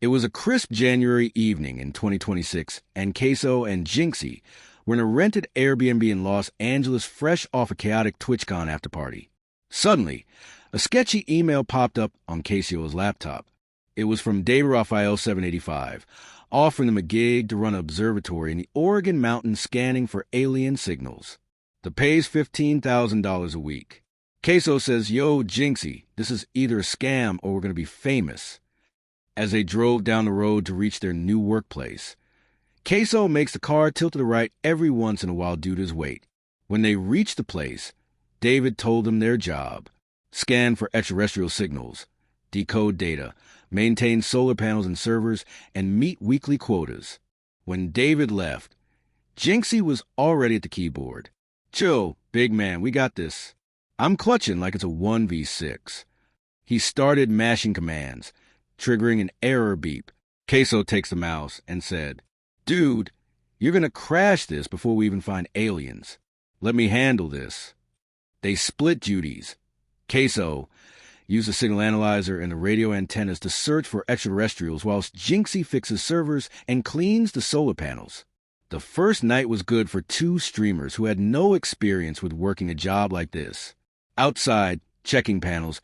It was a crisp January evening in 2026, and CaseOh and Jynxzi were in a rented Airbnb in Los Angeles fresh off a chaotic TwitchCon after-party. Suddenly, a sketchy email popped up on CaseOh's laptop. It was from David Raphael 785, offering them a gig to run an observatory in the Oregon mountains scanning for alien signals. The pay's $15,000 a week. CaseOh says, "Yo, Jynxzi, this is either a scam or we're going to be famous." As they drove down the road to reach their new workplace, CaseOh makes the car tilt to the right every once in a while due to his weight. When they reached the place, David told them their job: scan for extraterrestrial signals, decode data, maintain solar panels and servers, and meet weekly quotas. When David left, Jynxzi was already at the keyboard. "Chill, big man, we got this." I'm clutching like it's a 1v6. He started mashing commands, triggering an error beep. CaseOh takes the mouse and said, "Dude, you're going to crash this before we even find aliens. Let me handle this." They split duties. CaseOh used the signal analyzer and the radio antennas to search for extraterrestrials, whilst Jynxzi fixes servers and cleans the solar panels. The first night was good for two streamers who had no experience with working a job like this. Outside, checking panels,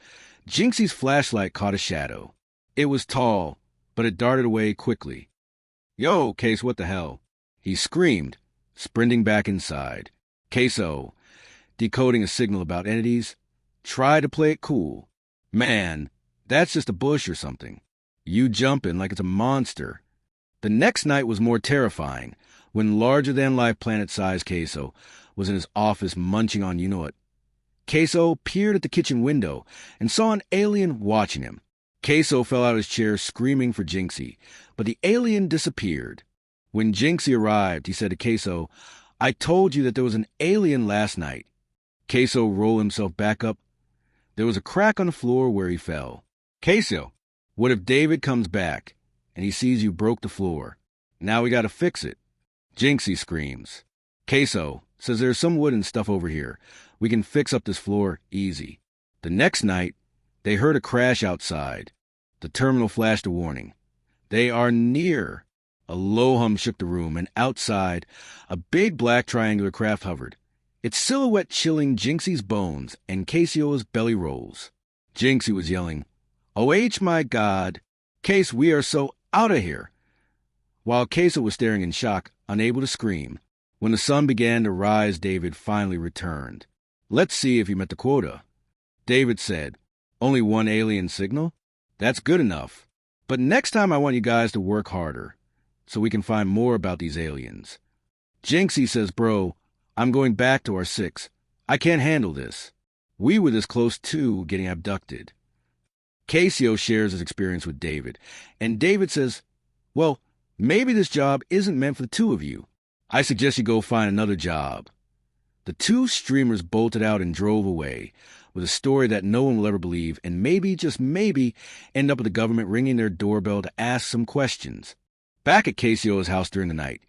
Jynxzi's flashlight caught a shadow. It was tall, but it darted away quickly. "Yo, Case, what the hell?" he screamed, sprinting back inside. CaseOh, decoding a signal about entities, tried to play it cool. "Man, that's just a bush or something. You jumping like it's a monster." The next night was more terrifying when larger-than-life planet-sized CaseOh was in his office munching on you-know-what. CaseOh peered at the kitchen window and saw an alien watching him. CaseOh fell out of his chair screaming for Jynxzi, but the alien disappeared. When Jynxzi arrived, he said to CaseOh, "I told you that there was an alien last night." CaseOh rolled himself back up. There was a crack on the floor where he fell. "CaseOh, what if David comes back and he sees you broke the floor? Now we got to fix it." Jynxzi screams. CaseOh says there's some wood and stuff over here. We can fix up this floor easy. The next night, they heard a crash outside. The terminal flashed a warning. They are near. A low hum shook the room, and outside, a big black triangular craft hovered, its silhouette chilling Jynxzi's bones and CaseOh's belly rolls. Jynxzi was yelling, "OH, my God! Case, we are so out of here!" While CaseOh was staring in shock, unable to scream. When the sun began to rise, David finally returned. "Let's see if you met the quota." David said, "Only one alien signal? That's good enough. But next time I want you guys to work harder, so we can find more about these aliens." Jynxzi says, "Bro, I'm going back to our 6. I can't handle this. We were this close to getting abducted." CaseOh shares his experience with David, and David says, "Well, maybe this job isn't meant for the two of you. I suggest you go find another job." The two streamers bolted out and drove away with a story that no one will ever believe, and maybe, just maybe, end up with the government ringing their doorbell to ask some questions. Back at CaseOh's house during the night,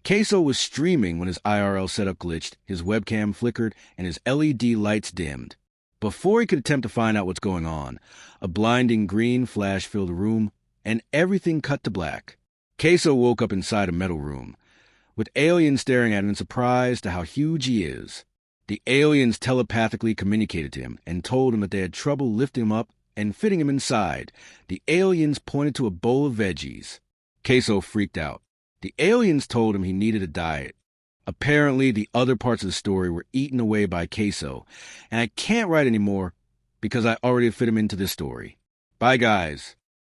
CaseOh was streaming when his IRL setup glitched, his webcam flickered, and his LED lights dimmed. Before he could attempt to find out what's going on, a blinding green flash filled the room, and everything cut to black. CaseOh woke up inside a metal room, with aliens staring at him in surprise to how huge he is. The aliens telepathically communicated to him and told him that they had trouble lifting him up and fitting him inside. The aliens pointed to a bowl of veggies. CaseOh freaked out. The aliens told him he needed a diet. Apparently, the other parts of the story were eaten away by CaseOh, and I can't write anymore because I already fit him into this story. Bye, guys.